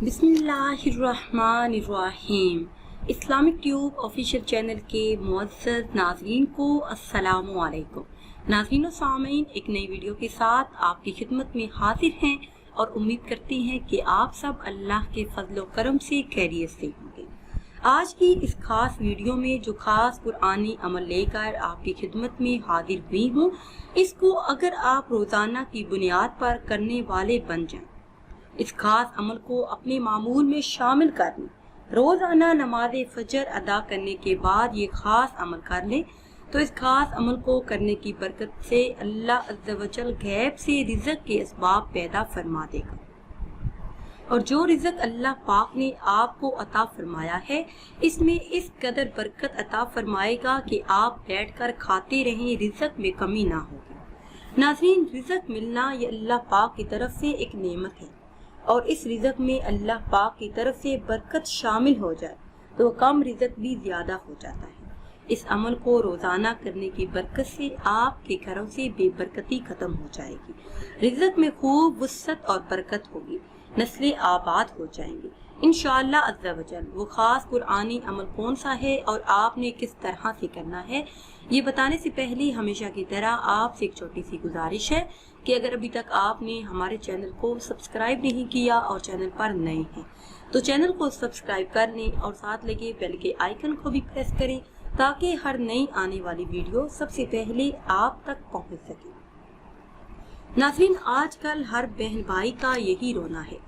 बिस्मिल्लाहिर्रहमानिर्रहीम। Islamic tube official channel के मुअज़्ज़ज़ नाज़रीन को अस्सलामु अलैकुम। नाज़रीन व सामीन, एक नई वीडियो के साथ आपकी खिदमत में हाजिर हैं और उम्मीद करती हैं कि आप सब अल्लाह के फज़ल व करम से खैरियत से होंगे। आज की इस खास वीडियो में जो खास कुरानी अमल लेकर आपकी खिदमत में हाजिर हुई हूँ, इसको अगर आप रोज़ाना की बुनियाद पर करने वाले बन जाएं, इस खास अमल को अपने मामूल में शामिल कर लें, रोज़ाना नमाज फजर अदा करने के बाद ये खास अमल कर लें, तो इस खास अमल को करने की बरकत से अल्लाह अज़्ज़ा वजल गैब से रिज़्क़ के असबाब पैदा फरमा देगा। और जो रिज़्क़ अल्लाह पाक ने आपको अता फरमाया है, इसमें इस कदर बरकत अता फरमाएगा कि आप बैठकर खाते रहें, रिज़्क़ में कमी ना होगी। नाज़रीन, रिज़्क़ मिलना ये अल्लाह पाक की तरफ से एक नेमत है, और इस रिज़्क़ में अल्लाह पाक की तरफ से बरकत शामिल हो जाए तो कम रिज़्क़ भी ज़्यादा हो जाता है। इस अमल को रोज़ाना करने की बरकत से आपके घरों से बेबरकती ख़त्म हो जाएगी, रिज़्क़ में खूब वुसअत और बरकत होगी, नस्लें आबाद हो जाएंगी इंशाअल्लाह अज़्ज़ा वजल। वो ख़ास कुरानी अमल कौन सा है और आपने किस तरह से करना है, ये बताने से पहले हमेशा की तरह आपसे एक छोटी सी गुजारिश है कि अगर अभी तक आपने हमारे चैनल को सब्सक्राइब नहीं किया और चैनल पर नए हैं तो चैनल को सब्सक्राइब कर लें और साथ लगे बेल के आइकन को भी प्रेस करें ताकि हर नई आने वाली वीडियो सबसे पहले आप तक पहुंच सके। नाज़रीन, आजकल हर बहन भाई का यही रोना है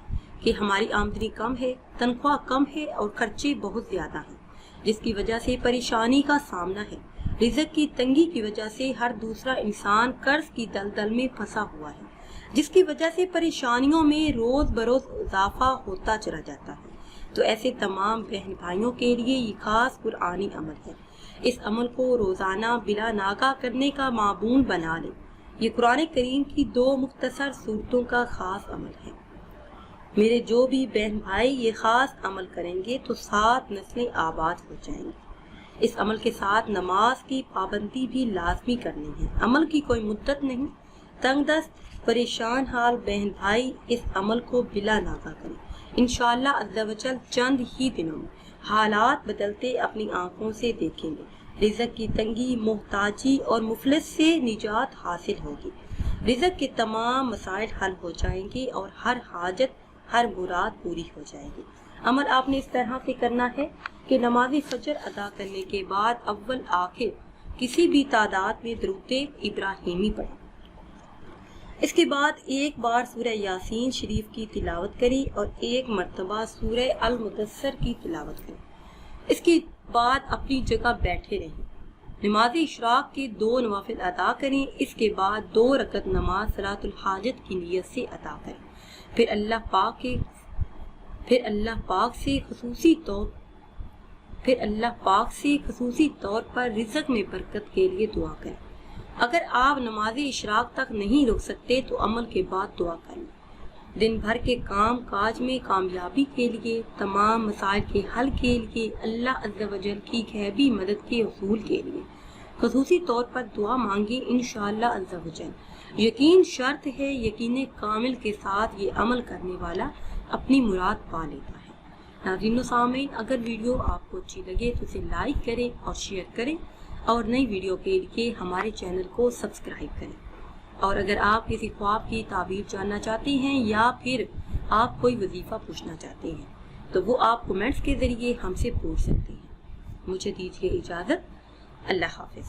कि हमारी आमदनी कम है, तनख्वाह कम है और खर्चे बहुत ज्यादा हैं, जिसकी वजह से परेशानी का सामना है। रिज़्क़ की तंगी की वजह से हर दूसरा इंसान कर्ज की दलदल में फंसा हुआ है, जिसकी वजह से परेशानियों में रोज बरोज इजाफा होता चला जाता है। तो ऐसे तमाम बहन भाइयों के लिए ये खास कुरानी अमल है। इस अमल को रोजाना बिला नागा करने का माबून बना ले। ये कुरान करीम की 2 मुख्तसर सूरतों का खास अमल है। मेरे जो भी बहन भाई ये खास अमल करेंगे तो 7 नस्लें आबाद हो जाएंगी। इस अमल के साथ नमाज की पाबंदी भी लाजमी करनी है। अमल की कोई मुद्दत नहीं। तंगदस्त परेशान हाल बहन भाई इस अमल को बिला नागा करें। इंशाअल्लाह अज़्ज़ा वजल चंद ही दिनों में हालात बदलते अपनी आंखों से देखेंगे। रिज़्क़ की तंगी, मोहताजी और मुफलिस से निजात हासिल होगी। रिज़्क़ के तमाम मसाइल हल हो जाएंगे और हर हाजत, हर मुराद पूरी हो जाएगी। अमल आपने इस तरह से करना है कि नमाज फजर अदा करने के बाद अव्वल आखिर किसी भी तादाद में दुरूद इब्राहिमी पढ़ें। इसके बाद एक बार सूरह यासीन शरीफ की तिलावत करें और एक मरतबा सूरह अल मुदस्सर की तिलावत करें। इसके बाद अपनी जगह बैठे रहें। नमाज इशराक के 2 नवाफिल अदा करें। इसके बाद 2 रकत नमाज सलातुल हाजत की नियत से अदा करें। फिर अल्लाह पाक से खुसूसी तौर पर रिज़्क़ में बरकत के लिए दुआ करें। अगर आप नमाज इशराक तक नहीं रुक सकते तो अमल के बाद दुआ करें। दिन भर के काम काज में कामयाबी के लिए, तमाम मसाइल के हल के लिए, अल्लाह अज़्ज़ा वजल की गैबी मदद के उसूल के लिए खुसूसी तौर पर दुआ मांगे इंशाअल्लाह अज़्ज़ा वजल। यकीन शर्त है, यकीन कामिल के साथ ये अमल करने वाला अपनी मुराद पा लेता है। नाज़रीन व सामीन, अगर वीडियो आपको अच्छी लगे तो इसे लाइक करें और शेयर करें और नई वीडियो के लिए हमारे चैनल को सब्सक्राइब करें। और अगर आप किसी ख्वाब की ताबीर जानना चाहते हैं या फिर आप कोई वजीफ़ा पूछना चाहते हैं तो वो आप कमेंट्स के ज़रिए हमसे पूछ सकते हैं। मुझे दीजिए इजाज़त। अल्लाह हाफ़िज़।